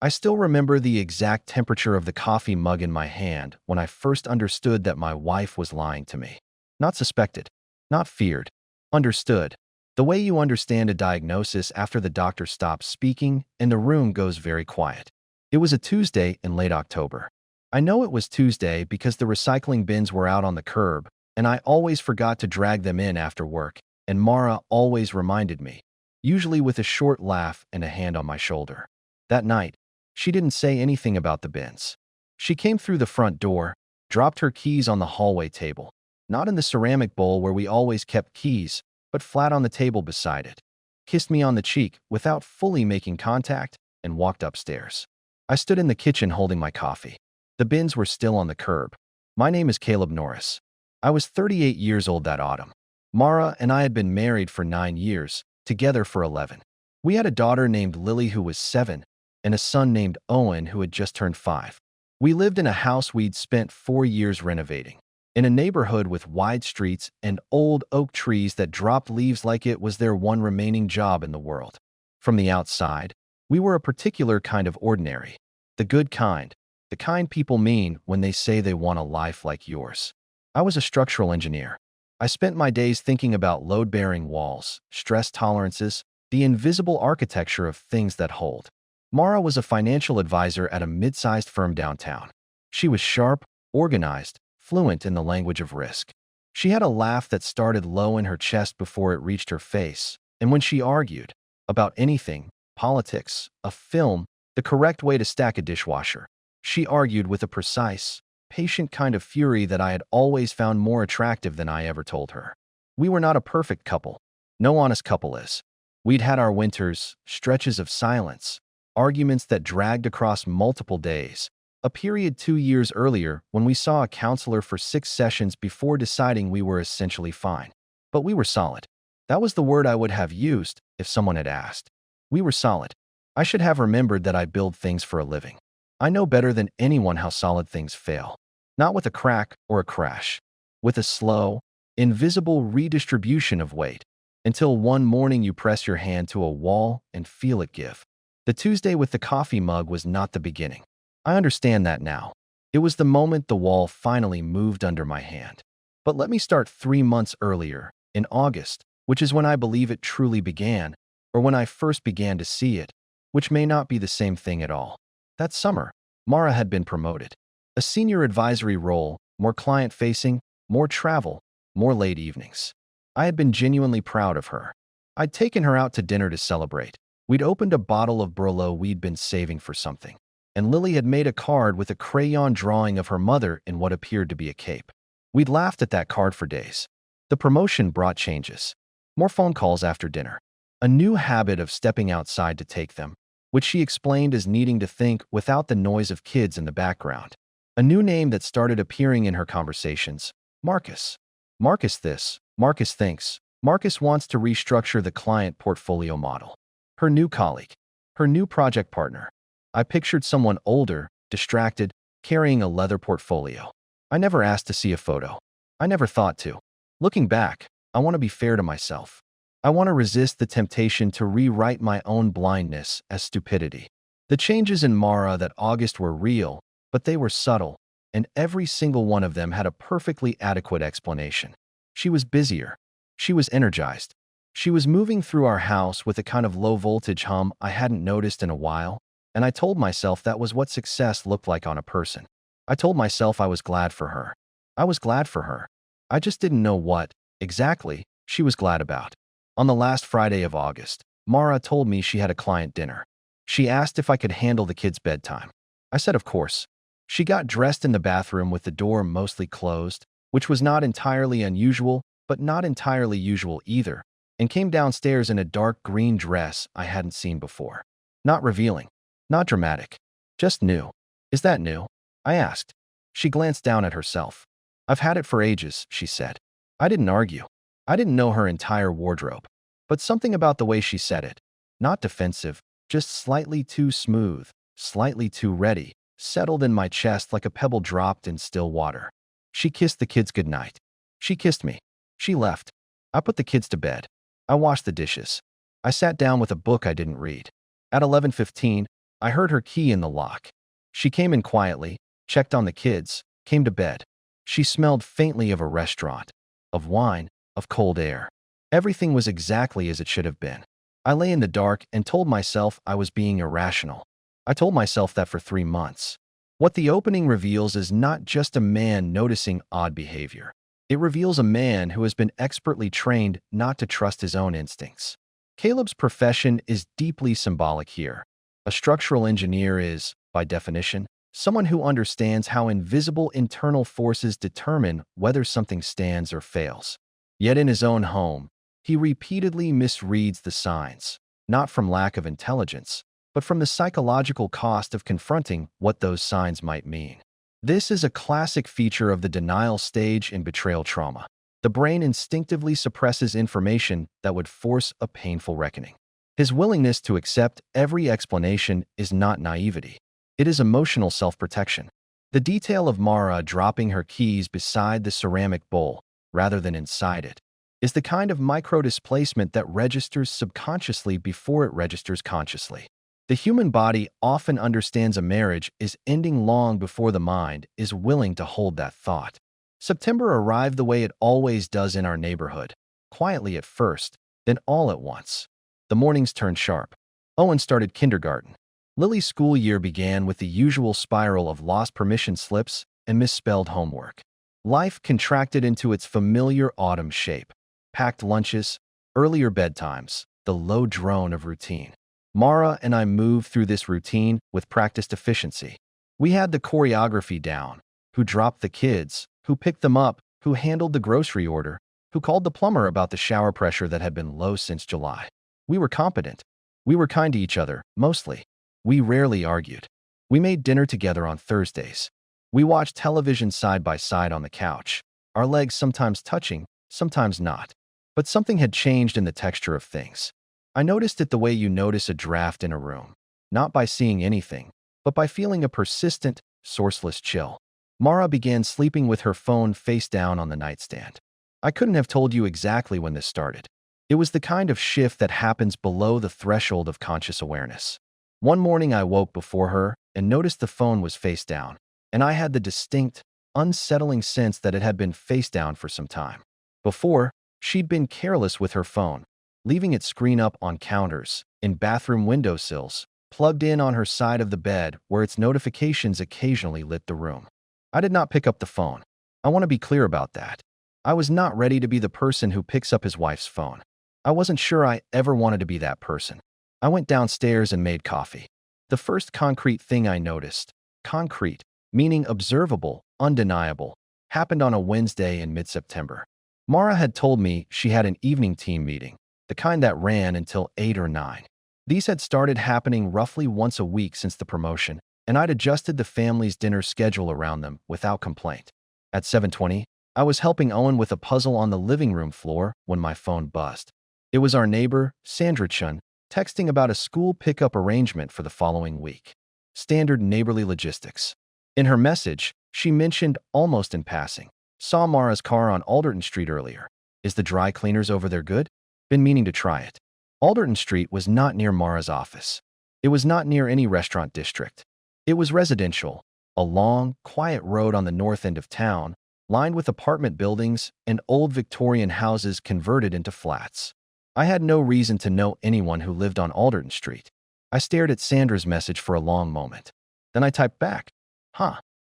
I still remember the exact temperature of the coffee mug in my hand when I first understood that my wife was lying to me. Not suspected, not feared, understood. The way you understand a diagnosis after the doctor stops speaking and the room goes very quiet. It was a Tuesday in late October. I know it was Tuesday because the recycling bins were out on the curb, and I always forgot to drag them in after work, and Mara always reminded me, usually with a short laugh and a hand on my shoulder. That night, she didn't say anything about the bins. She came through the front door, dropped her keys on the hallway table, not in the ceramic bowl where we always kept keys, but flat on the table beside it, kissed me on the cheek without fully making contact, and walked upstairs. I stood in the kitchen holding my coffee. The bins were still on the curb. My name is Caleb Norris. I was 38 years old that autumn. Mara and I had been married for 9 years, together for 11. We had a daughter named Lily who was 7, and a son named Owen who had just turned 5. We lived in a house we'd spent 4 years renovating, in a neighborhood with wide streets and old oak trees that dropped leaves like it was their one remaining job in the world. From the outside, we were a particular kind of ordinary, the good kind, the kind people mean when they say they want a life like yours. I was a structural engineer. I spent my days thinking about load-bearing walls, stress tolerances, the invisible architecture of things that hold. Mara was a financial advisor at a mid-sized firm downtown. She was sharp, organized, fluent in the language of risk. She had a laugh that started low in her chest before it reached her face, and when she argued about anything, politics, a film, the correct way to stack a dishwasher, she argued with a precise, patient kind of fury that I had always found more attractive than I ever told her. We were not a perfect couple. No honest couple is. We'd had our winters, stretches of silence, arguments that dragged across multiple days, a period 2 years earlier when we saw a counselor for 6 sessions before deciding we were essentially fine. But we were solid. That was the word I would have used if someone had asked. We were solid. I should have remembered that I build things for a living. I know better than anyone how solid things fail. Not with a crack or a crash. With a slow, invisible redistribution of weight, until one morning you press your hand to a wall and feel it give. The Tuesday with the coffee mug was not the beginning. I understand that now. It was the moment the wall finally moved under my hand. But let me start 3 months earlier, in August, which is when I believe it truly began, or when I first began to see it, which may not be the same thing at all. That summer, Mara had been promoted. A senior advisory role, more client-facing, more travel, more late evenings. I had been genuinely proud of her. I'd taken her out to dinner to celebrate. We'd opened a bottle of Merlot we'd been saving for something, and Lily had made a card with a crayon drawing of her mother in what appeared to be a cape. We'd laughed at that card for days. The promotion brought changes. More phone calls after dinner. A new habit of stepping outside to take them, which she explained as needing to think without the noise of kids in the background. A new name that started appearing in her conversations, Marcus. Marcus this, Marcus thinks, Marcus wants to restructure the client portfolio model. Her new colleague, her new project partner. I pictured someone older, distracted, carrying a leather portfolio. I never asked to see a photo. I never thought to. Looking back, I want to be fair to myself. I want to resist the temptation to rewrite my own blindness as stupidity. The changes in Mara that August were real, but they were subtle, and every single one of them had a perfectly adequate explanation. She was busier. She was energized. She was moving through our house with a kind of low-voltage hum I hadn't noticed in a while, and I told myself that was what success looked like on a person. I told myself I was glad for her. I was glad for her. I just didn't know what, exactly, she was glad about. On the last Friday of August, Mara told me she had a client dinner. She asked if I could handle the kids' bedtime. I said of course. She got dressed in the bathroom with the door mostly closed, which was not entirely unusual, but not entirely usual either, and came downstairs in a dark green dress I hadn't seen before. Not revealing. Not dramatic. Just new. Is that new? I asked. She glanced down at herself. I've had it for ages, she said. I didn't argue. I didn't know her entire wardrobe. But something about the way she said it, not defensive, just slightly too smooth, slightly too ready, settled in my chest like a pebble dropped in still water. She kissed the kids goodnight. She kissed me. She left. I put the kids to bed. I washed the dishes. I sat down with a book I didn't read. At 11:15, I heard her key in the lock. She came in quietly, checked on the kids, came to bed. She smelled faintly of a restaurant, of wine, of cold air. Everything was exactly as it should have been. I lay in the dark and told myself I was being irrational. I told myself that for 3 months. What the opening reveals is not just a man noticing odd behavior. It reveals a man who has been expertly trained not to trust his own instincts. Caleb's profession is deeply symbolic here. A structural engineer is, by definition, someone who understands how invisible internal forces determine whether something stands or fails. Yet in his own home, he repeatedly misreads the signs, not from lack of intelligence, but from the psychological cost of confronting what those signs might mean. This is a classic feature of the denial stage in betrayal trauma. The brain instinctively suppresses information that would force a painful reckoning. His willingness to accept every explanation is not naivety. It is emotional self-protection. The detail of Mara dropping her keys beside the ceramic bowl, rather than inside it, is the kind of micro-displacement that registers subconsciously before it registers consciously. The human body often understands a marriage is ending long before the mind is willing to hold that thought. September arrived the way it always does in our neighborhood, quietly at first, then all at once. The mornings turned sharp. Owen started kindergarten. Lily's school year began with the usual spiral of lost permission slips and misspelled homework. Life contracted into its familiar autumn shape. Packed lunches, earlier bedtimes, the low drone of routine. Mara and I moved through this routine with practiced efficiency. We had the choreography down: who dropped the kids, who picked them up, who handled the grocery order, who called the plumber about the shower pressure that had been low since July. We were competent. We were kind to each other, mostly. We rarely argued. We made dinner together on Thursdays. We watched television side by side on the couch, our legs sometimes touching, sometimes not. But something had changed in the texture of things. I noticed it the way you notice a draft in a room, not by seeing anything, but by feeling a persistent, sourceless chill. Mara began sleeping with her phone face down on the nightstand. I couldn't have told you exactly when this started. It was the kind of shift that happens below the threshold of conscious awareness. One morning I woke before her and noticed the phone was face down, and I had the distinct, unsettling sense that it had been face down for some time. Before, she'd been careless with her phone, leaving its screen up on counters, in bathroom windowsills, plugged in on her side of the bed where its notifications occasionally lit the room. I did not pick up the phone. I want to be clear about that. I was not ready to be the person who picks up his wife's phone. I wasn't sure I ever wanted to be that person. I went downstairs and made coffee. The first concrete thing I noticed, concrete, meaning observable, undeniable, happened on a Wednesday in mid-September. Mara had told me she had an evening team meeting, the kind that ran until 8 or 9. These had started happening roughly once a week since the promotion, and I'd adjusted the family's dinner schedule around them without complaint. At 7:20, I was helping Owen with a puzzle on the living room floor when my phone buzzed. It was our neighbor, Sandra Chun, texting about a school pickup arrangement for the following week. Standard neighborly logistics. In her message, she mentioned, almost in passing, "Saw Mara's car on Alderton Street earlier. Is the dry cleaners over there good? Been meaning to try it." Alderton Street was not near Mara's office. It was not near any restaurant district. It was residential, a long, quiet road on the north end of town, lined with apartment buildings and old Victorian houses converted into flats. I had no reason to know anyone who lived on Alderton Street. I stared at Sandra's message for a long moment. Then I typed back,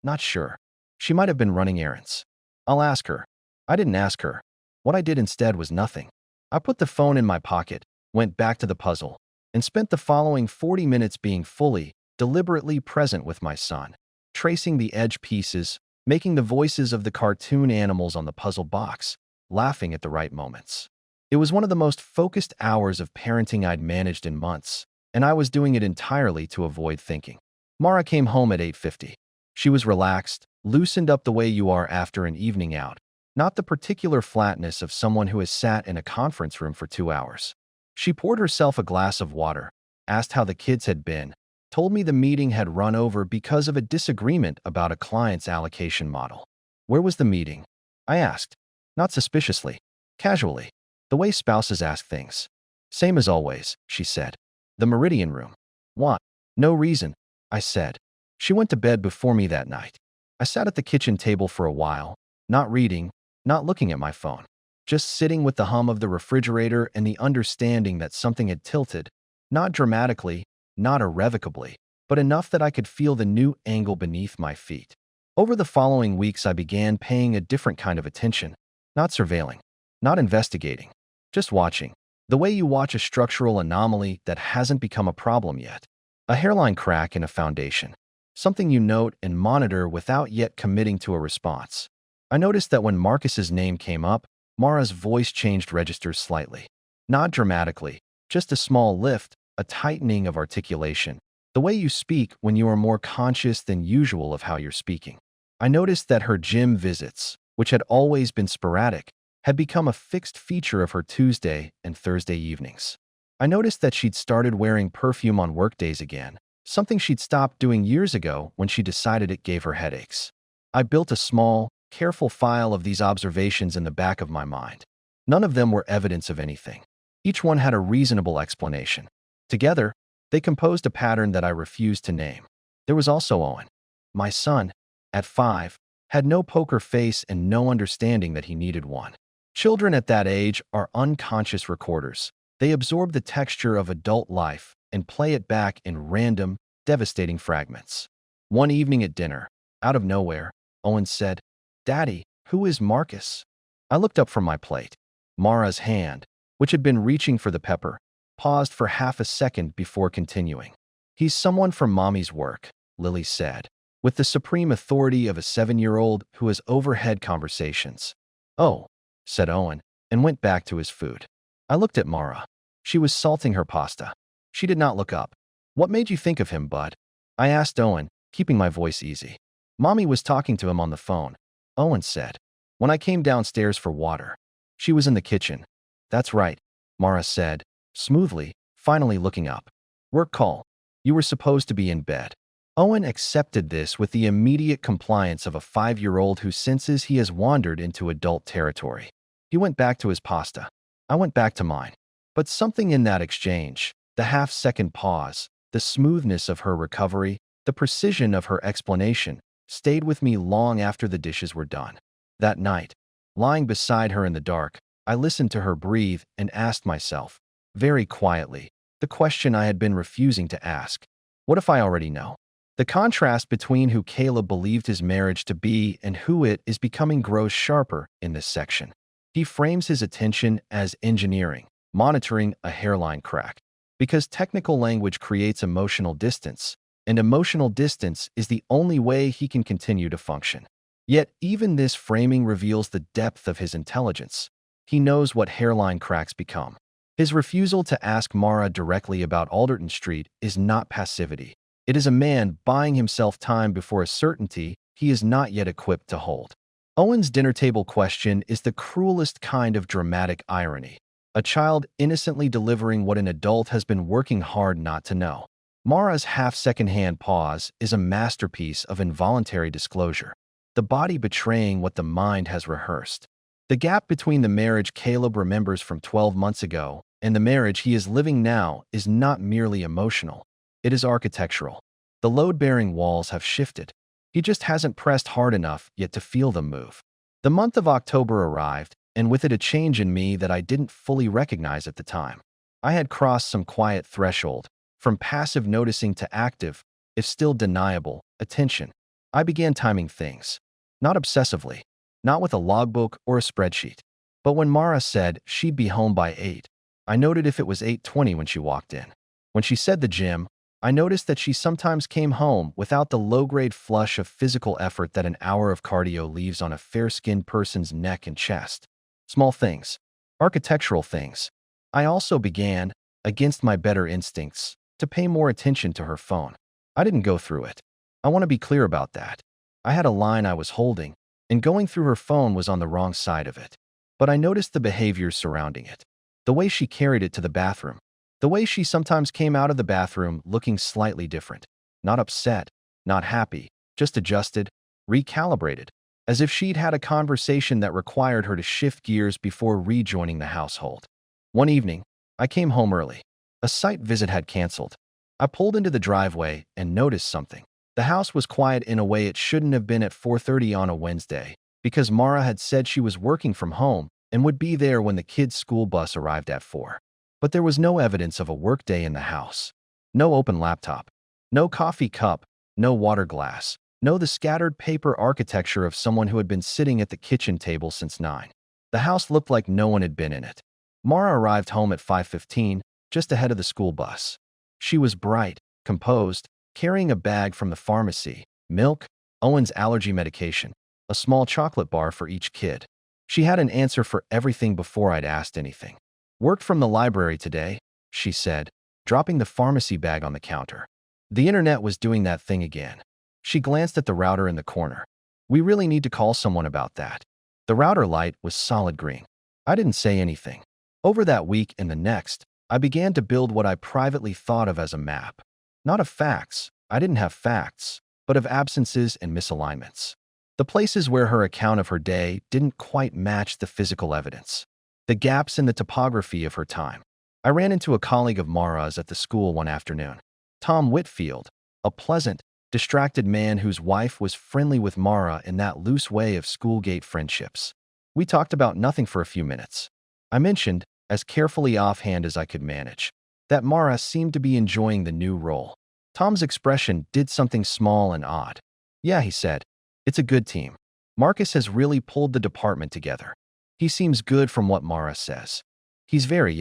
not sure. She might have been running errands. I'll ask her. I didn't ask her. What I did instead was nothing. I put the phone in my pocket, went back to the puzzle, and spent the following 40 minutes being fully, deliberately present with my son, tracing the edge pieces, making the voices of the cartoon animals on the puzzle box, laughing at the right moments. It was one of the most focused hours of parenting I'd managed in months, and I was doing it entirely to avoid thinking. Mara came home at 8:50. She was relaxed, loosened up the way you are after an evening out, not the particular flatness of someone who has sat in a conference room for 2 hours. She poured herself a glass of water, asked how the kids had been, told me the meeting had run over because of a disagreement about a client's allocation model. Where was the meeting? I asked, not suspiciously, casually, the way spouses ask things. Same as always, she said. The Meridian Room. What? No reason, I said. She went to bed before me that night. I sat at the kitchen table for a while, not reading, not looking at my phone, just sitting with the hum of the refrigerator and the understanding that something had tilted, not dramatically, not irrevocably, but enough that I could feel the new angle beneath my feet. Over the following weeks, I began paying a different kind of attention, not surveilling, not investigating, just watching. The way you watch a structural anomaly that hasn't become a problem yet. A hairline crack in a foundation. Something you note and monitor without yet committing to a response. I noticed that when Marcus's name came up, Mara's voice changed registers slightly. Not dramatically, just a small lift, a tightening of articulation. The way you speak when you are more conscious than usual of how you're speaking. I noticed that her gym visits, which had always been sporadic, had become a fixed feature of her Tuesday and Thursday evenings. I noticed that she'd started wearing perfume on workdays again, something she'd stopped doing years ago when she decided it gave her headaches. I built a small, careful file of these observations in the back of my mind. None of them were evidence of anything. Each one had a reasonable explanation. Together, they composed a pattern that I refused to name. There was also Owen. My son, at 5, had no poker face and no understanding that he needed one. Children at that age are unconscious recorders. They absorb the texture of adult life and play it back in random, devastating fragments. One evening at dinner, out of nowhere, Owen said, "Daddy, who is Marcus?" I looked up from my plate. Mara's hand, which had been reaching for the pepper, paused for half a second before continuing. "He's someone from Mommy's work," Lily said, with the supreme authority of a 7-year-old who has overhead conversations. "Oh," said Owen, and went back to his food. I looked at Mara. She was salting her pasta. She did not look up. "What made you think of him, bud?" I asked Owen, keeping my voice easy. "Mommy was talking to him on the phone," Owen said. "When I came downstairs for water." She was in the kitchen. "That's right," Mara said, smoothly, finally looking up. "Work call. You were supposed to be in bed." Owen accepted this with the immediate compliance of a 5-year-old who senses he has wandered into adult territory. He went back to his pasta. I went back to mine. But something in that exchange, the half-second pause, the smoothness of her recovery, the precision of her explanation, stayed with me long after the dishes were done. That night, lying beside her in the dark, I listened to her breathe and asked myself, very quietly, the question I had been refusing to ask. What if I already know? The contrast between who Caleb believed his marriage to be and who it is becoming grows sharper in this section. He frames his attention as engineering, monitoring a hairline crack, because technical language creates emotional distance, and emotional distance is the only way he can continue to function. Yet even this framing reveals the depth of his intelligence. He knows what hairline cracks become. His refusal to ask Mara directly about Alderton Street is not passivity. It is a man buying himself time before a certainty he is not yet equipped to hold. Owen's dinner table question is the cruelest kind of dramatic irony. A child innocently delivering what an adult has been working hard not to know. Mara's half-second-hand pause is a masterpiece of involuntary disclosure, the body betraying what the mind has rehearsed. The gap between the marriage Caleb remembers from 12 months ago and the marriage he is living now is not merely emotional. It is architectural. The load-bearing walls have shifted. He just hasn't pressed hard enough yet to feel them move. The month of October arrived, and with it a change in me that I didn't fully recognize at the time. I had crossed some quiet threshold, from passive noticing to active, if still deniable, attention. I began timing things. Not obsessively, not with a logbook or a spreadsheet. But when Mara said she'd be home by 8, I noted if it was 8:20 when she walked in. When she said the gym, I noticed that she sometimes came home without the low-grade flush of physical effort that an hour of cardio leaves on a fair-skinned person's neck and chest. Small things. Architectural things. I also began, against my better instincts, to pay more attention to her phone. I didn't go through it. I want to be clear about that. I had a line I was holding, and going through her phone was on the wrong side of it. But I noticed the behaviors surrounding it. The way she carried it to the bathroom. The way she sometimes came out of the bathroom looking slightly different. Not upset, not happy, just adjusted, recalibrated, as if she'd had a conversation that required her to shift gears before rejoining the household. One evening, I came home early. A site visit had canceled. I pulled into the driveway and noticed something. The house was quiet in a way it shouldn't have been at 4:30 on a Wednesday, because Mara had said she was working from home and would be there when the kids' school bus arrived at 4. But there was no evidence of a workday in the house. No open laptop. No coffee cup. No water glass. No the scattered paper architecture of someone who had been sitting at the kitchen table since 9. The house looked like no one had been in it. Mara arrived home at 5:15, just ahead of the school bus. She was bright, composed, carrying a bag from the pharmacy, milk, Owen's allergy medication, a small chocolate bar for each kid. She had an answer for everything before I'd asked anything. "Worked from the library today," she said, dropping the pharmacy bag on the counter. The internet was doing that thing again. She glanced at the router in the corner. "We really need to call someone about that." The router light was solid green. I didn't say anything. Over that week and the next, I began to build what I privately thought of as a map. Not of facts, I didn't have facts, but of absences and misalignments. The places where her account of her day didn't quite match the physical evidence. The gaps in the topography of her time. I ran into a colleague of Mara's at the school one afternoon. Tom Whitfield, a pleasant, distracted man whose wife was friendly with Mara in that loose way of schoolgate friendships. We talked about nothing for a few minutes. I mentioned, as carefully offhand as I could manage, that Mara seemed to be enjoying the new role. Tom's expression did something small and odd. "Yeah," he said, "it's a good team. Marcus has really pulled the department together. He seems good from what Mara says. He's very,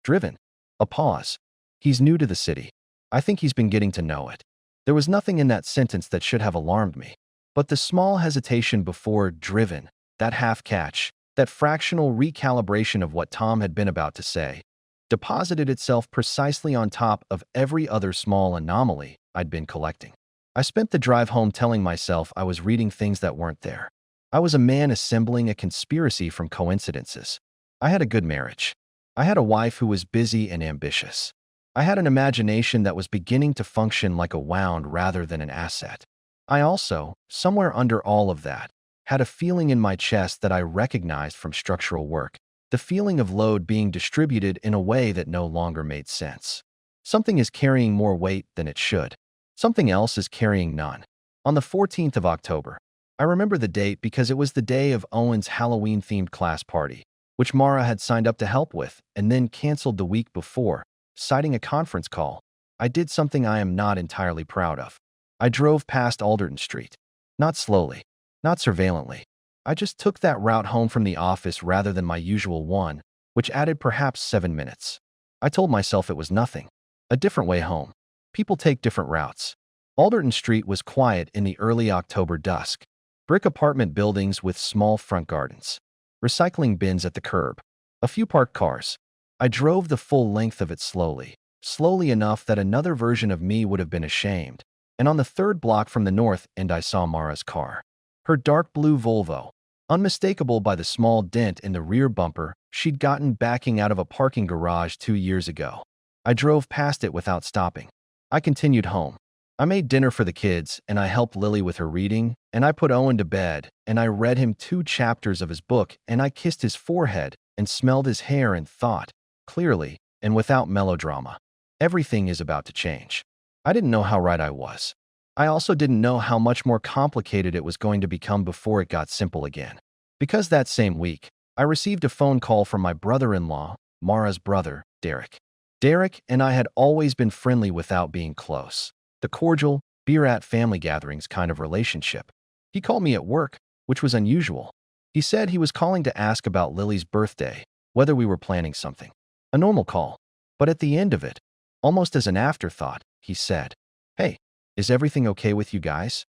driven." A pause. "He's new to the city. I think he's been getting to know it." There was nothing in that sentence that should have alarmed me. But the small hesitation before driven, that half-catch, that fractional recalibration of what Tom had been about to say, deposited itself precisely on top of every other small anomaly I'd been collecting. I spent the drive home telling myself I was reading things that weren't there. I was a man assembling a conspiracy from coincidences. I had a good marriage. I had a wife who was busy and ambitious. I had an imagination that was beginning to function like a wound rather than an asset. I also, somewhere under all of that, had a feeling in my chest that I recognized from structural work, the feeling of load being distributed in a way that no longer made sense. Something is carrying more weight than it should. Something else is carrying none. On the 14th of October, I remember the date because it was the day of Owen's Halloween-themed class party, which Mara had signed up to help with and then canceled the week before, citing a conference call. I did something I am not entirely proud of. I drove past Alderton Street. Not slowly, not surveillantly. I just took that route home from the office rather than my usual one, which added perhaps 7 minutes. I told myself it was nothing. A different way home. People take different routes. Alderton Street was quiet in the early October dusk. Brick apartment buildings with small front gardens. Recycling bins at the curb. A few parked cars. I drove the full length of it slowly. Slowly enough that another version of me would have been ashamed. And on the third block from the north end I saw Mara's car. Her dark blue Volvo. Unmistakable by the small dent in the rear bumper she'd gotten backing out of a parking garage 2 years ago. I drove past it without stopping. I continued home. I made dinner for the kids, and I helped Lily with her reading, and I put Owen to bed, and I read him 2 chapters of his book, and I kissed his forehead and smelled his hair and thought, clearly and without melodrama, everything is about to change. I didn't know how right I was. I also didn't know how much more complicated it was going to become before it got simple again. Because that same week, I received a phone call from my brother-in-law, Mara's brother, Derek. Derek and I had always been friendly without being close. The cordial, beer-at-family gatherings kind of relationship. He called me at work, which was unusual. He said he was calling to ask about Lily's birthday, whether we were planning something. A normal call. But at the end of it, almost as an afterthought, he said, "Hey, is everything okay with you guys?"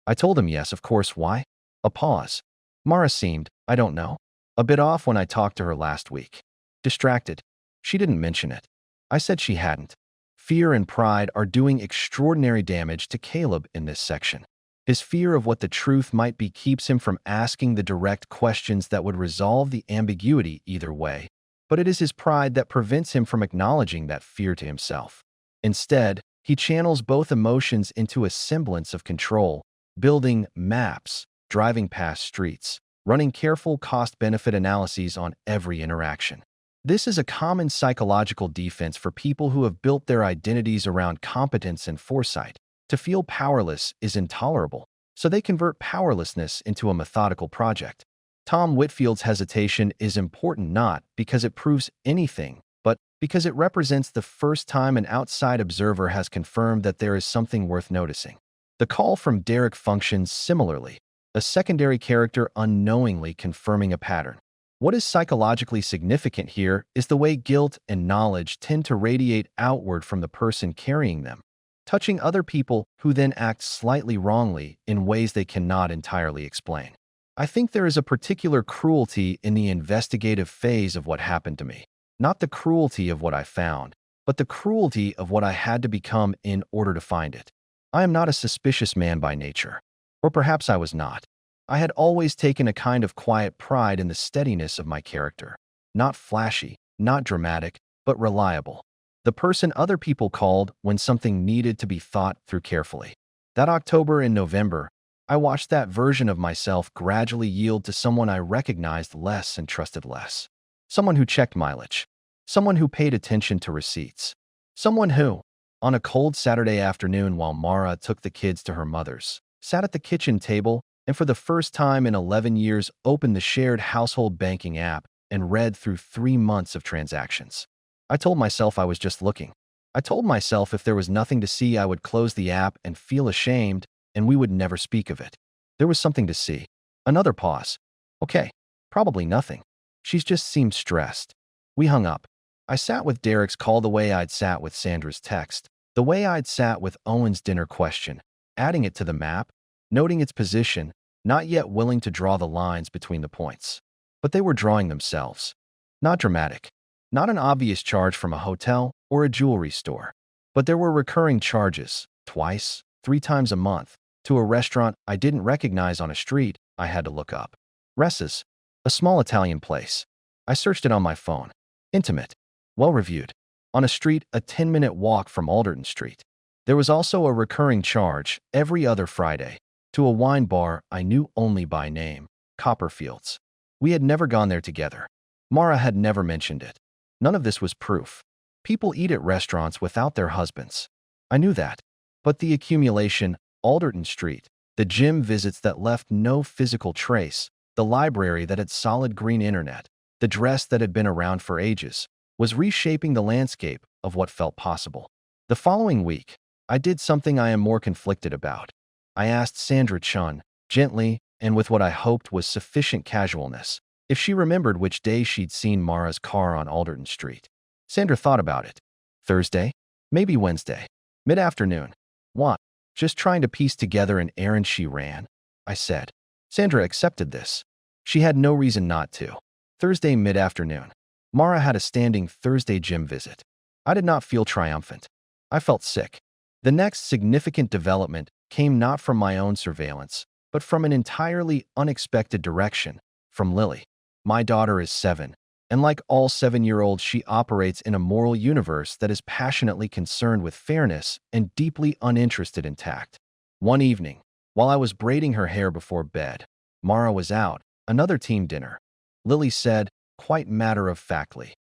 I told him yes, of course. Why? A pause. Mara seemed, I don't know, a bit off when I talked to her last week. Distracted. She didn't mention it. I said she hadn't. Fear and pride are doing extraordinary damage to Caleb in this section. His fear of what the truth might be keeps him from asking the direct questions that would resolve the ambiguity either way. But it is his pride that prevents him from acknowledging that fear to himself. Instead, he channels both emotions into a semblance of control, building maps, driving past streets, running careful cost-benefit analyses on every interaction. This is a common psychological defense for people who have built their identities around competence and foresight. To feel powerless is intolerable, so they convert powerlessness into a methodical project. Tom Whitfield's hesitation is important not because it proves anything, but because it represents the first time an outside observer has confirmed that there is something worth noticing. The call from Derek functions similarly, a secondary character unknowingly confirming a pattern. What is psychologically significant here is the way guilt and knowledge tend to radiate outward from the person carrying them, touching other people who then act slightly wrongly in ways they cannot entirely explain. I think there is a particular cruelty in the investigative phase of what happened to me. Not the cruelty of what I found, but the cruelty of what I had to become in order to find it. I am not a suspicious man by nature. Or perhaps I was not. I had always taken a kind of quiet pride in the steadiness of my character. Not flashy, not dramatic, but reliable. The person other people called when something needed to be thought through carefully. That October and November, I watched that version of myself gradually yield to someone I recognized less and trusted less. Someone who checked mileage. Someone who paid attention to receipts. Someone who, on a cold Saturday afternoon while Mara took the kids to her mother's, sat at the kitchen table and for the first time in 11 years opened the shared household banking app and read through 3 months of transactions. I told myself I was just looking. I told myself if there was nothing to see, I would close the app and feel ashamed, and we would never speak of it. There was something to see. Another pause. Okay, probably nothing. She's just seemed stressed. We hung up. I sat with Derek's call the way I'd sat with Sandra's text, the way I'd sat with Owen's dinner question, adding it to the map, noting its position, not yet willing to draw the lines between the points. But they were drawing themselves. Not dramatic. Not an obvious charge from a hotel or a jewelry store. But there were recurring charges, twice, 3 times a month, to a restaurant I didn't recognize on a street I had to look up. Ressa's, a small Italian place. I searched it on my phone. Intimate. Well-reviewed. On a street a 10-minute walk from Alderton Street. There was also a recurring charge, every other Friday, to a wine bar I knew only by name, Copperfield's. We had never gone there together. Mara had never mentioned it. None of this was proof. People eat at restaurants without their husbands. I knew that. But the accumulation, Alderton Street, the gym visits that left no physical trace, the library that had solid green internet, the dress that had been around for ages, was reshaping the landscape of what felt possible. The following week, I did something I am more conflicted about. I asked Sandra Chun, gently and with what I hoped was sufficient casualness, if she remembered which day she'd seen Mara's car on Alderton Street. Sandra thought about it. Thursday? Maybe Wednesday. Mid-afternoon. What? Just trying to piece together an errand she ran, I said. Sandra accepted this. She had no reason not to. Thursday mid-afternoon. Mara had a standing Thursday gym visit. I did not feel triumphant. I felt sick. The next significant development came not from my own surveillance, but from an entirely unexpected direction, from Lily. My daughter is 7, and like all 7-year-olds, she operates in a moral universe that is passionately concerned with fairness and deeply uninterested in tact. One evening, while I was braiding her hair before bed, Mara was out, another team dinner. Lily said, quite matter-of-factly,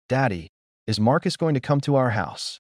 "Daddy, is Marcus going to come to our house?"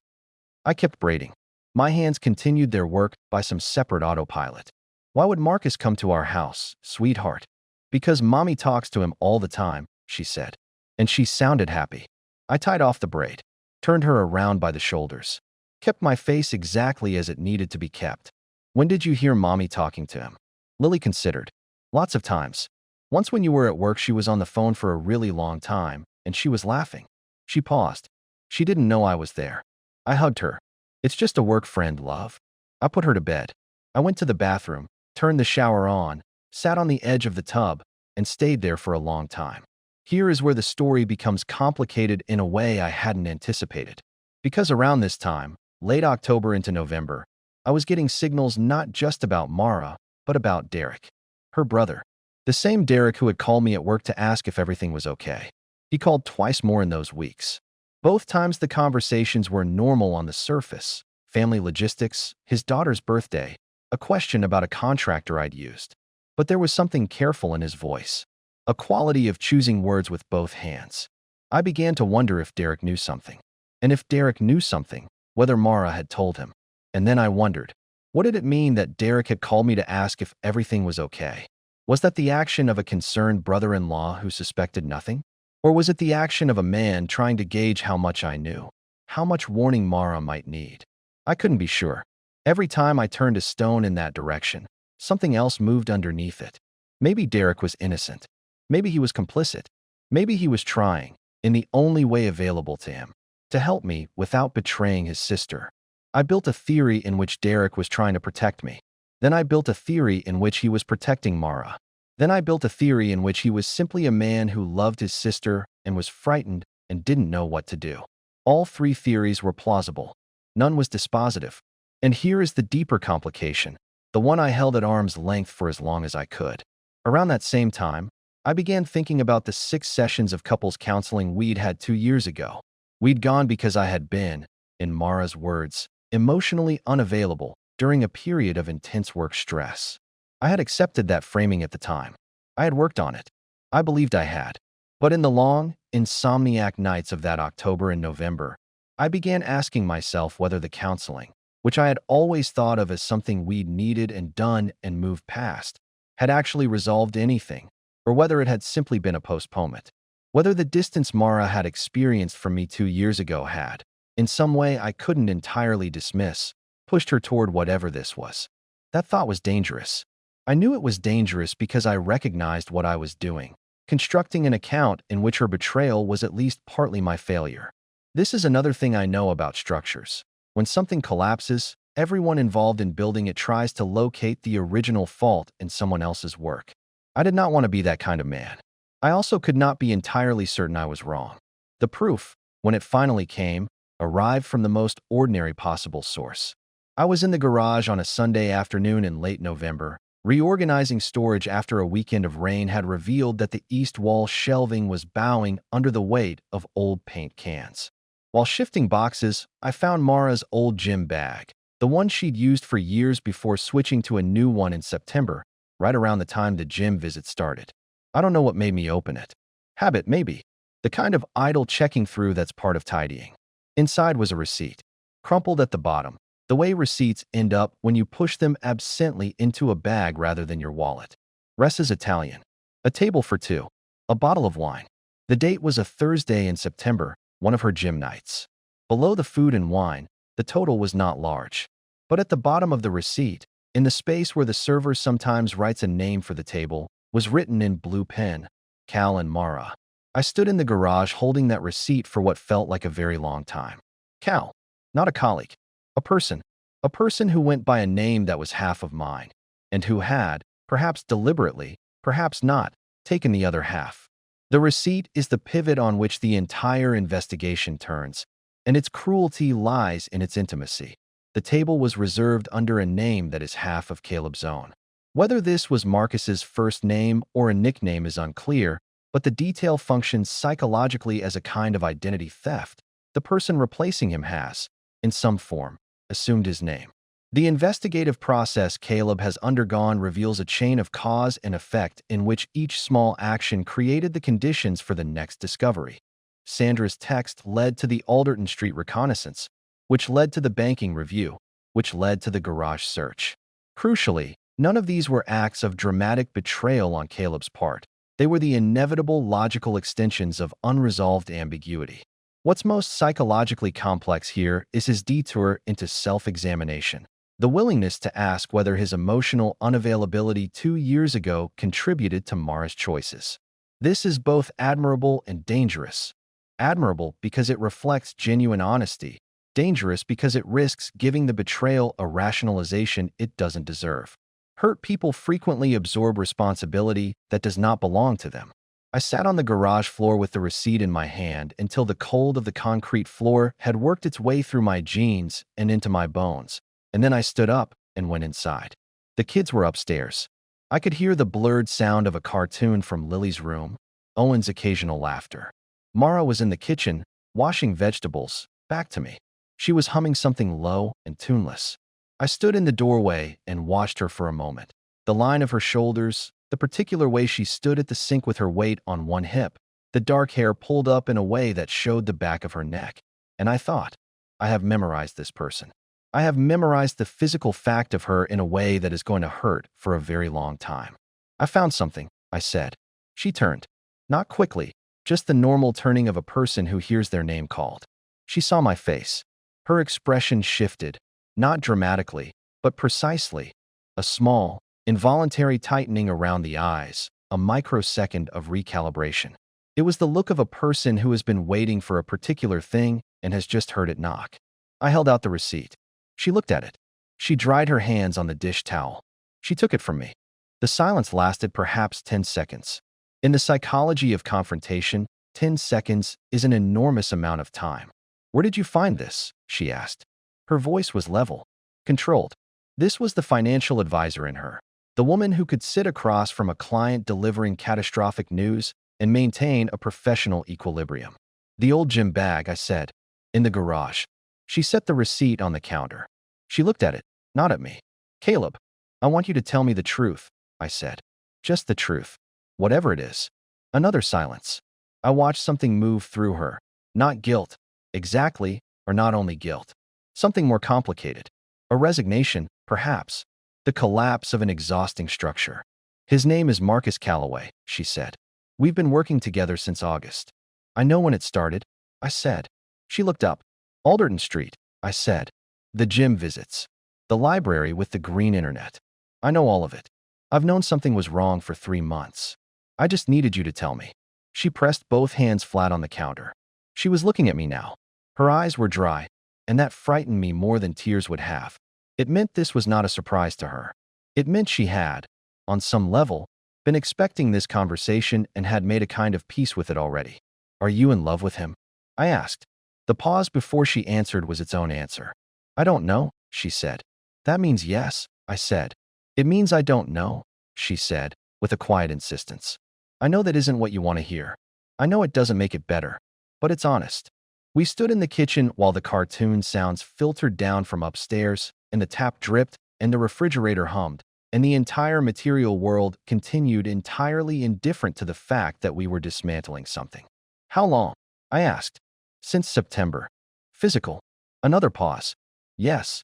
I kept braiding. My hands continued their work by some separate autopilot. Why would Marcus come to our house, sweetheart? Because Mommy talks to him all the time, she said. And she sounded happy. I tied off the braid, turned her around by the shoulders, kept my face exactly as it needed to be kept. When did you hear Mommy talking to him? Lily considered. Lots of times. Once when you were at work, she was on the phone for a really long time, and she was laughing. She paused. She didn't know I was there. I hugged her. It's just a work friend, love. I put her to bed. I went to the bathroom, turned the shower on, sat on the edge of the tub, and stayed there for a long time. Here is where the story becomes complicated in a way I hadn't anticipated. Because around this time, late October into November, I was getting signals not just about Mara, but about Derek, her brother. The same Derek who had called me at work to ask if everything was okay. He called twice more in those weeks. Both times the conversations were normal on the surface. Family logistics, his daughter's birthday, a question about a contractor I'd used. But there was something careful in his voice, a quality of choosing words with both hands. I began to wonder if Derek knew something. And if Derek knew something, whether Mara had told him. And then I wondered, what did it mean that Derek had called me to ask if everything was okay? Was that the action of a concerned brother-in-law who suspected nothing? Or was it the action of a man trying to gauge how much I knew? How much warning Mara might need? I couldn't be sure. Every time I turned a stone in that direction, something else moved underneath it. Maybe Derek was innocent. Maybe he was complicit. Maybe he was trying, in the only way available to him, to help me without betraying his sister. I built a theory in which Derek was trying to protect me. Then I built a theory in which he was protecting Mara. Then I built a theory in which he was simply a man who loved his sister and was frightened and didn't know what to do. All three theories were plausible. None was dispositive. And here is the deeper complication, the one I held at arm's length for as long as I could. Around that same time, I began thinking about the 6 sessions of couples counseling we'd had 2 years ago. We'd gone because I had been, in Mara's words, emotionally unavailable during a period of intense work stress. I had accepted that framing at the time. I had worked on it. I believed I had. But in the long, insomniac nights of that October and November, I began asking myself whether the counseling, which I had always thought of as something we'd needed and done and moved past, had actually resolved anything, or whether it had simply been a postponement. Whether the distance Mara had experienced from me 2 years ago had, in some way I couldn't entirely dismiss, pushed her toward whatever this was. That thought was dangerous. I knew it was dangerous because I recognized what I was doing, constructing an account in which her betrayal was at least partly my failure. This is another thing I know about structures. When something collapses, everyone involved in building it tries to locate the original fault in someone else's work. I did not want to be that kind of man. I also could not be entirely certain I was wrong. The proof, when it finally came, arrived from the most ordinary possible source. I was in the garage on a Sunday afternoon in late November. Reorganizing storage after a weekend of rain had revealed that the east wall shelving was bowing under the weight of old paint cans. While shifting boxes, I found Mara's old gym bag, the one she'd used for years before switching to a new one in September, right around the time the gym visit started. I don't know what made me open it. Habit, maybe. The kind of idle checking through that's part of tidying. Inside was a receipt, crumpled at the bottom, the way receipts end up when you push them absently into a bag rather than your wallet. Rest is Italian. A table for 2. A bottle of wine. The date was a Thursday in September, one of her gym nights. Below the food and wine, the total was not large. But at the bottom of the receipt, in the space where the server sometimes writes a name for the table, was written in blue pen, Cal and Mara. I stood in the garage holding that receipt for what felt like a very long time. Cal, not a colleague. A person who went by a name that was half of mine, and who had, perhaps deliberately, perhaps not, taken the other half. The receipt is the pivot on which the entire investigation turns, and its cruelty lies in its intimacy. The table was reserved under a name that is half of Caleb's own. Whether this was Marcus's first name or a nickname is unclear, but the detail functions psychologically as a kind of identity theft. The person replacing him has, in some form, assumed his name. The investigative process Caleb has undergone reveals a chain of cause and effect in which each small action created the conditions for the next discovery. Sandra's text led to the Alderton Street reconnaissance, which led to the banking review, which led to the garage search. Crucially, none of these were acts of dramatic betrayal on Caleb's part. They were the inevitable logical extensions of unresolved ambiguity. What's most psychologically complex here is his detour into self-examination, the willingness to ask whether his emotional unavailability 2 years ago contributed to Mara's choices. This is both admirable and dangerous. Admirable because it reflects genuine honesty, dangerous because it risks giving the betrayal a rationalization it doesn't deserve. Hurt people frequently absorb responsibility that does not belong to them. I sat on the garage floor with the receipt in my hand until the cold of the concrete floor had worked its way through my jeans and into my bones, and then I stood up and went inside. The kids were upstairs. I could hear the blurred sound of a cartoon from Lily's room, Owen's occasional laughter. Mara was in the kitchen, washing vegetables, back to me. She was humming something low and tuneless. I stood in the doorway and watched her for a moment. The line of her shoulders, the particular way she stood at the sink with her weight on one hip, The dark hair pulled up in a way that showed the back of her neck. And I thought, I have memorized this person. I have memorized the physical fact of her in a way that is going to hurt for a very long time. I found something, I said. She turned. Not quickly, just the normal turning of a person who hears their name called. She saw my face. Her expression shifted, not dramatically, but precisely. A small, involuntary tightening around the eyes, a microsecond of recalibration. It was the look of a person who has been waiting for a particular thing and has just heard it knock. I held out the receipt. She looked at it. She dried her hands on the dish towel. She took it from me. The silence lasted perhaps 10 seconds. In the psychology of confrontation, 10 seconds is an enormous amount of time. Where did you find this? She asked. Her voice was level, controlled. This was the financial advisor in her, the woman who could sit across from a client delivering catastrophic news and maintain a professional equilibrium. The old gym bag, I said, in the garage. She set the receipt on the counter. She looked at it, not at me. Caleb, I want you to tell me the truth, I said. Just the truth. Whatever it is. Another silence. I watched something move through her. Not guilt, exactly, or not only guilt. Something more complicated. A resignation, perhaps. The collapse of an exhausting structure. His name is Marcus Calloway, she said. We've been working together since August. I know when it started, I said. She looked up. Alderton Street, I said. The gym visits. The library with the green internet. I know all of it. I've known something was wrong for 3 months. I just needed you to tell me. She pressed both hands flat on the counter. She was looking at me now. Her eyes were dry, and that frightened me more than tears would have. It meant this was not a surprise to her. It meant she had, on some level, been expecting this conversation and had made a kind of peace with it already. Are you in love with him? I asked. The pause before she answered was its own answer. I don't know, she said. That means yes, I said. It means I don't know, she said, with a quiet insistence. I know that isn't what you want to hear. I know it doesn't make it better, but it's honest. We stood in the kitchen while the cartoon sounds filtered down from upstairs, and the tap dripped, and the refrigerator hummed, and the entire material world continued entirely indifferent to the fact that we were dismantling something. How long? I asked. Since September. Physical. Another pause. Yes.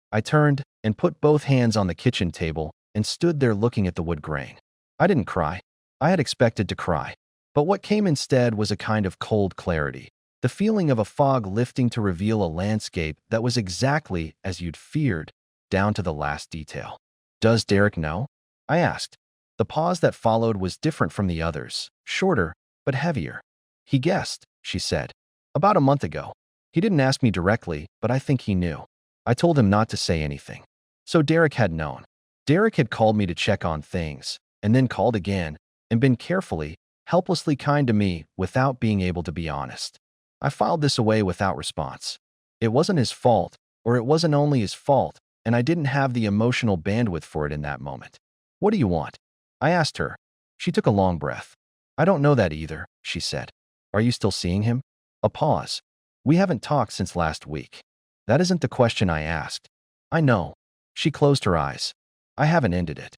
I turned and put both hands on the kitchen table and stood there looking at the wood grain. I didn't cry. I had expected to cry. But what came instead was a kind of cold clarity, the feeling of a fog lifting to reveal a landscape that was exactly as you'd feared, down to the last detail. Does Derek know? I asked. The pause that followed was different from the others, shorter, but heavier. He guessed, she said. About a month ago. He didn't ask me directly, but I think he knew. I told him not to say anything. So Derek had known. Derek had called me to check on things, and then called again, and been carefully, helplessly kind to me without being able to be honest. I filed this away without response. It wasn't his fault, or it wasn't only his fault, and I didn't have the emotional bandwidth for it in that moment. What do you want? I asked her. She took a long breath. I don't know that either, she said. Are you still seeing him? A pause. We haven't talked since last week. That isn't the question I asked. I know. She closed her eyes. I haven't ended it.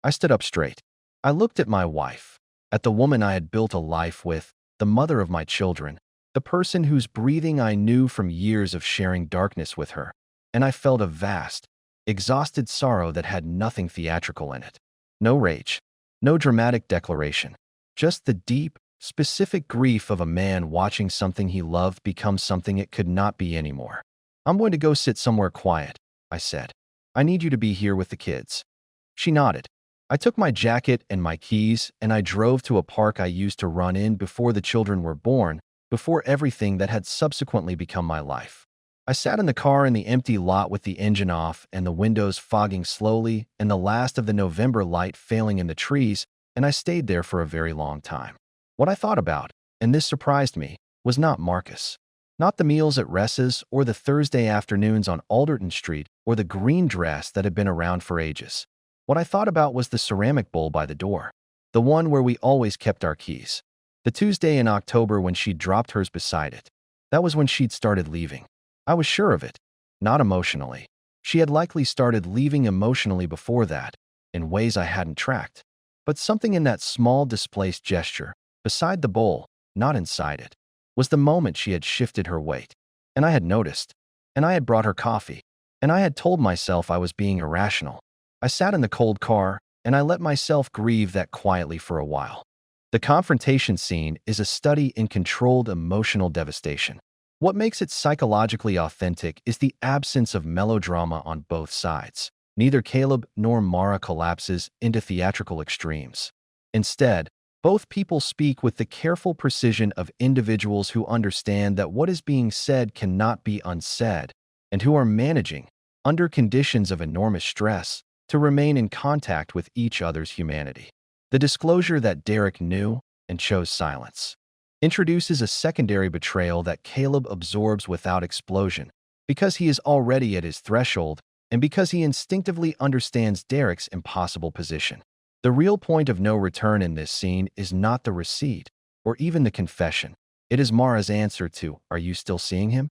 I stood up straight. I looked at my wife, at the woman I had built a life with, the mother of my children, the person whose breathing I knew from years of sharing darkness with her, and I felt a vast, exhausted sorrow that had nothing theatrical in it. No rage, no dramatic declaration, just the deep, specific grief of a man watching something he loved become something it could not be anymore. I'm going to go sit somewhere quiet, I said. I need you to be here with the kids. She nodded. I took my jacket and my keys and I drove to a park I used to run in before the children were born, before everything that had subsequently become my life. I sat in the car in the empty lot with the engine off and the windows fogging slowly and the last of the November light failing in the trees, and I stayed there for a very long time. What I thought about, and this surprised me, was not Marcus. Not the meals at Ressa's or the Thursday afternoons on Alderton Street or the green dress that had been around for ages. What I thought about was the ceramic bowl by the door, the one where we always kept our keys. The Tuesday in October when she'd dropped hers beside it. That was when she'd started leaving. I was sure of it. Not emotionally. She had likely started leaving emotionally before that, in ways I hadn't tracked. But something in that small displaced gesture, beside the bowl, not inside it, was the moment she had shifted her weight. And I had noticed. And I had brought her coffee. And I had told myself I was being irrational. I sat in the cold car, and I let myself grieve that quietly for a while. The confrontation scene is a study in controlled emotional devastation. What makes it psychologically authentic is the absence of melodrama on both sides. Neither Caleb nor Mara collapses into theatrical extremes. Instead, both people speak with the careful precision of individuals who understand that what is being said cannot be unsaid, and who are managing, under conditions of enormous stress, to remain in contact with each other's humanity. The disclosure that Derek knew and chose silence introduces a secondary betrayal that Caleb absorbs without explosion, because he is already at his threshold and because he instinctively understands Derek's impossible position. The real point of no return in this scene is not the receipt or even the confession. It is Mara's answer to, "Are you still seeing him?"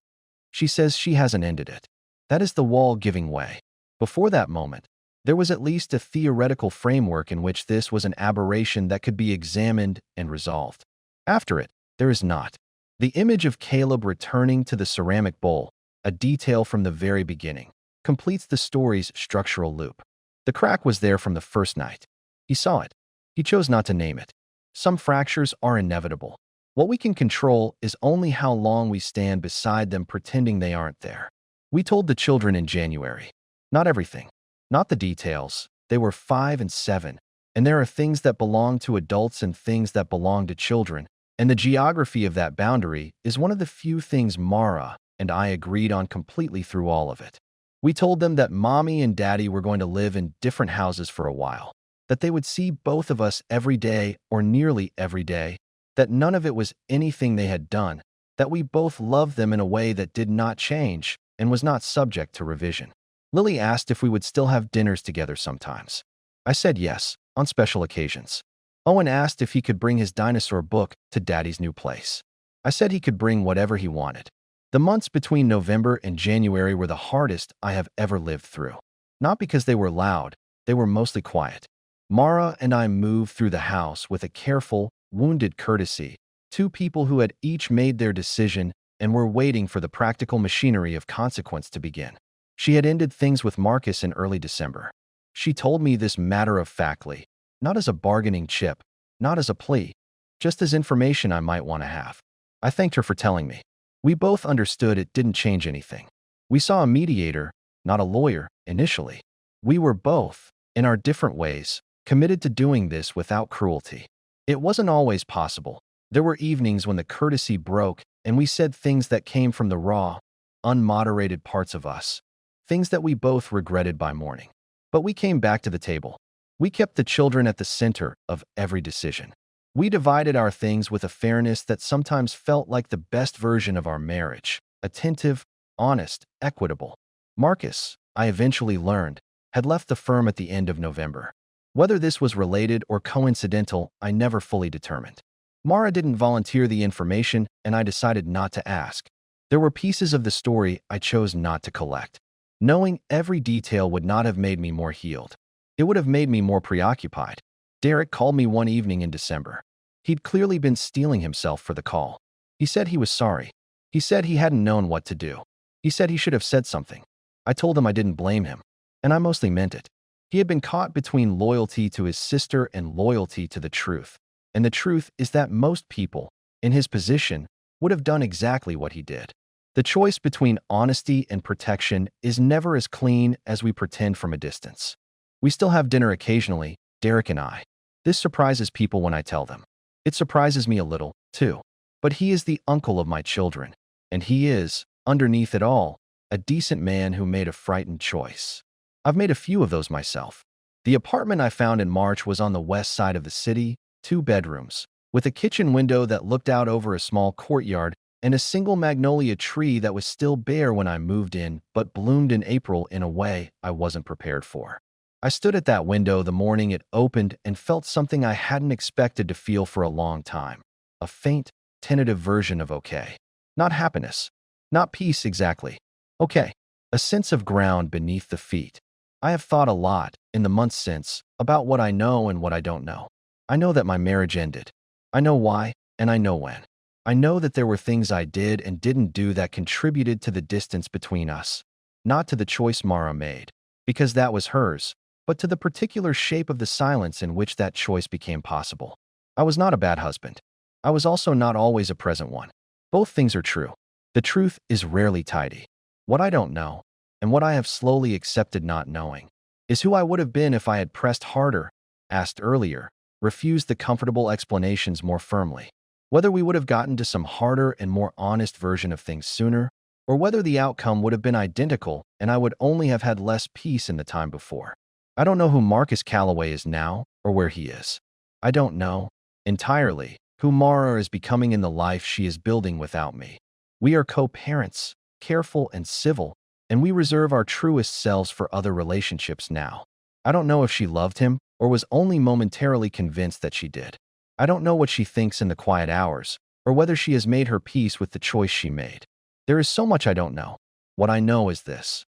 She says she hasn't ended it. That is the wall giving way. Before that moment, there was at least a theoretical framework in which this was an aberration that could be examined and resolved. After it, there is not. The image of Caleb returning to the ceramic bowl, a detail from the very beginning, completes the story's structural loop. The crack was there from the first night. He saw it. He chose not to name it. Some fractures are inevitable. What we can control is only how long we stand beside them pretending they aren't there. We told the children in January. Not everything. Not the details. They were 5 and 7. And there are things that belong to adults and things that belong to children. And the geography of that boundary is one of the few things Mara and I agreed on completely through all of it. We told them that Mommy and Daddy were going to live in different houses for a while, that they would see both of us every day or nearly every day, that none of it was anything they had done, that we both loved them in a way that did not change and was not subject to revision. Lily asked if we would still have dinners together sometimes. I said yes, on special occasions. Owen asked if he could bring his dinosaur book to Daddy's new place. I said he could bring whatever he wanted. The months between November and January were the hardest I have ever lived through. Not because they were loud, they were mostly quiet. Mara and I moved through the house with a careful, wounded courtesy, two people who had each made their decision and were waiting for the practical machinery of consequence to begin. She had ended things with Marcus in early December. She told me this matter-of-factly, not as a bargaining chip, not as a plea, just as information I might want to have. I thanked her for telling me. We both understood it didn't change anything. We saw a mediator, not a lawyer, initially. We were both, in our different ways, committed to doing this without cruelty. It wasn't always possible. There were evenings when the courtesy broke and we said things that came from the raw, unmoderated parts of us, things that we both regretted by morning. But we came back to the table. We kept the children at the center of every decision. We divided our things with a fairness that sometimes felt like the best version of our marriage, attentive, honest, equitable. Marcus, I eventually learned, had left the firm at the end of November. Whether this was related or coincidental, I never fully determined. Mara didn't volunteer the information, and I decided not to ask. There were pieces of the story I chose not to collect. Knowing every detail would not have made me more healed. It would have made me more preoccupied. Derek called me one evening in December. He'd clearly been steeling himself for the call. He said he was sorry. He said he hadn't known what to do. He said he should have said something. I told him I didn't blame him, and I mostly meant it. He had been caught between loyalty to his sister and loyalty to the truth. And the truth is that most people, in his position, would have done exactly what he did. The choice between honesty and protection is never as clean as we pretend from a distance. We still have dinner occasionally, Derek and I. This surprises people when I tell them. It surprises me a little, too. But he is the uncle of my children, and he is, underneath it all, a decent man who made a frightened choice. I've made a few of those myself. The apartment I found in March was on the west side of the city, 2 bedrooms, with a kitchen window that looked out over a small courtyard and a single magnolia tree that was still bare when I moved in but bloomed in April in a way I wasn't prepared for. I stood at that window the morning it opened and felt something I hadn't expected to feel for a long time. A faint, tentative version of okay. Not happiness. Not peace exactly. Okay. A sense of ground beneath the feet. I have thought a lot, in the months since, about what I know and what I don't know. I know that my marriage ended. I know why, and I know when. I know that there were things I did and didn't do that contributed to the distance between us, not to the choice Mara made, because that was hers, but to the particular shape of the silence in which that choice became possible. I was not a bad husband. I was also not always a present one. Both things are true. The truth is rarely tidy. What I don't know, and what I have slowly accepted not knowing, is who I would have been if I had pressed harder, asked earlier, refused the comfortable explanations more firmly. Whether we would have gotten to some harder and more honest version of things sooner, or whether the outcome would have been identical and I would only have had less peace in the time before. I don't know who Marcus Calloway is now or where he is. I don't know, entirely, who Mara is becoming in the life she is building without me. We are co-parents, careful and civil, and we reserve our truest selves for other relationships now. I don't know if she loved him or was only momentarily convinced that she did. I don't know what she thinks in the quiet hours, or whether she has made her peace with the choice she made. There is so much I don't know. What I know is this.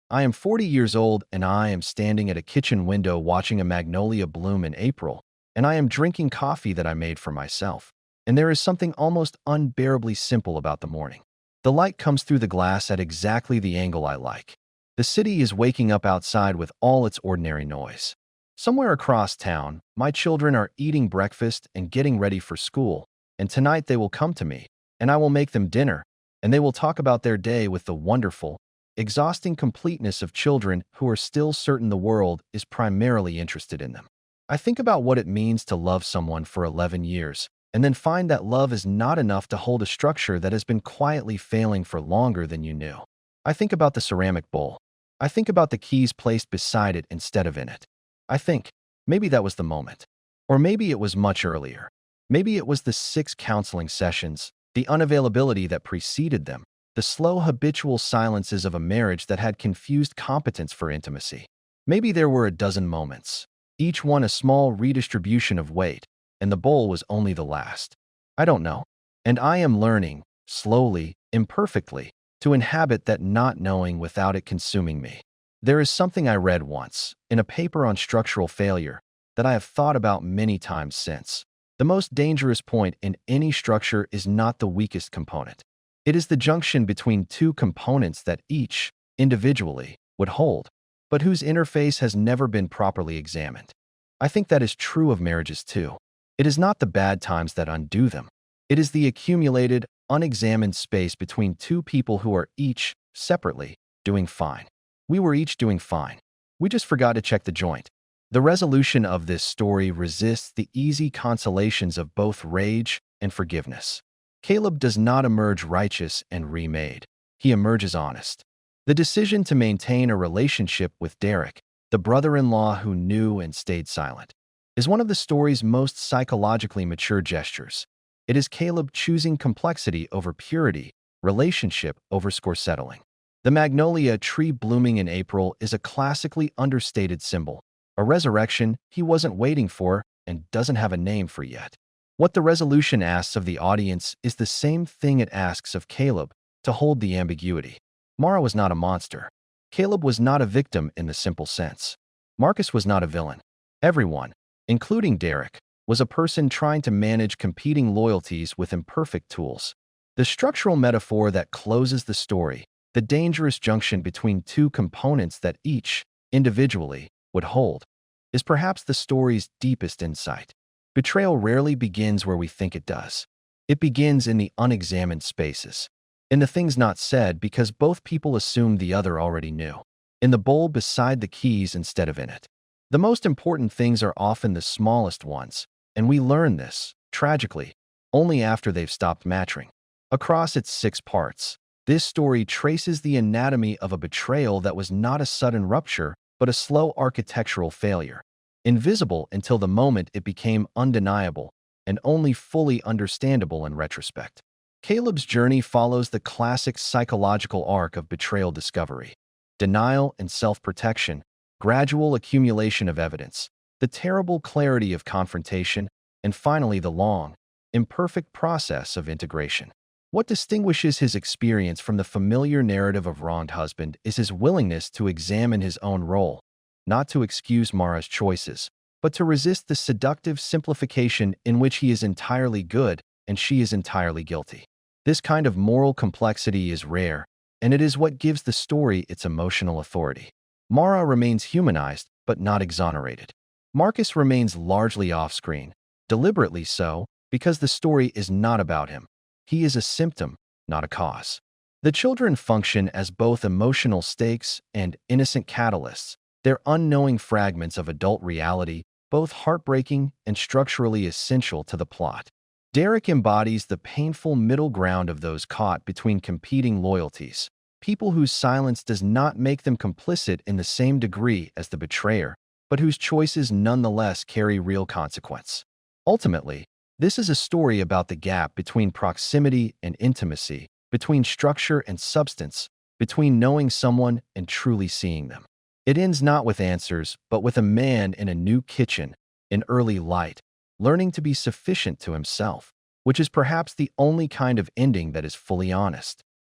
I am 40 years old and I am standing at a kitchen window watching a magnolia bloom in April, and I am drinking coffee that I made for myself. And there is something almost unbearably simple about the morning. The light comes through the glass at exactly the angle I like. The city is waking up outside with all its ordinary noise. Somewhere across town, my children are eating breakfast and getting ready for school, and tonight they will come to me, and I will make them dinner, and they will talk about their day with the wonderful, exhausting completeness of children who are still certain the world is primarily interested in them. I think about what it means to love someone for 11 years, and then find that love is not enough to hold a structure that has been quietly failing for longer than you knew. I think about the ceramic bowl. I think about the keys placed beside it instead of in it. I think, maybe that was the moment. Or maybe it was much earlier. Maybe it was the 6 counseling sessions, the unavailability that preceded them, the slow habitual silences of a marriage that had confused competence for intimacy. Maybe there were a dozen moments, each one a small redistribution of weight, and the bowl was only the last. I don't know. And I am learning, slowly, imperfectly, to inhabit that not knowing without it consuming me. There is something I read once, in a paper on structural failure, that I have thought about many times since. The most dangerous point in any structure is not the weakest component. It is the junction between two components that each, individually, would hold, but whose interface has never been properly examined. I think that is true of marriages too. It is not the bad times that undo them. It is the accumulated, unexamined space between two people who are each, separately, doing fine. We were each doing fine. We just forgot to check the joint. The resolution of this story resists the easy consolations of both rage and forgiveness. Caleb does not emerge righteous and remade. He emerges honest. The decision to maintain a relationship with Derek, the brother-in-law who knew and stayed silent, is one of the story's most psychologically mature gestures. It is Caleb choosing complexity over purity, relationship over score settling. The magnolia tree blooming in April is a classically understated symbol, a resurrection he wasn't waiting for and doesn't have a name for yet. What the resolution asks of the audience is the same thing it asks of Caleb, to hold the ambiguity. Mara was not a monster. Caleb was not a victim in the simple sense. Marcus was not a villain. Everyone, including Derek, was a person trying to manage competing loyalties with imperfect tools. The structural metaphor that closes the story, the dangerous junction between two components that each, individually, would hold, is perhaps the story's deepest insight. Betrayal rarely begins where we think it does. It begins in the unexamined spaces, in the things not said because both people assumed the other already knew, in the bowl beside the keys instead of in it. The most important things are often the smallest ones, and we learn this, tragically, only after they've stopped matching. Across its 6 parts, this story traces the anatomy of a betrayal that was not a sudden rupture, but a slow architectural failure, invisible until the moment it became undeniable and only fully understandable in retrospect. Caleb's journey follows the classic psychological arc of betrayal discovery: denial and self-protection, gradual accumulation of evidence, the terrible clarity of confrontation, and finally the long, imperfect process of integration. What distinguishes his experience from the familiar narrative of wronged husband is his willingness to examine his own role, not to excuse Mara's choices, but to resist the seductive simplification in which he is entirely good and she is entirely guilty. This kind of moral complexity is rare, and it is what gives the story its emotional authority. Mara remains humanized, but not exonerated. Marcus remains largely off-screen, deliberately so, because the story is not about him. He is a symptom, not a cause. The children function as both emotional stakes and innocent catalysts. They're unknowing fragments of adult reality, both heartbreaking and structurally essential to the plot. Derek embodies the painful middle ground of those caught between competing loyalties, people whose silence does not make them complicit in the same degree as the betrayer, but whose choices nonetheless carry real consequence. Ultimately, this is a story about the gap between proximity and intimacy, between structure and substance, between knowing someone and truly seeing them. It ends not with answers, but with a man in a new kitchen, in early light, learning to be sufficient to himself, which is perhaps the only kind of ending that is fully honest.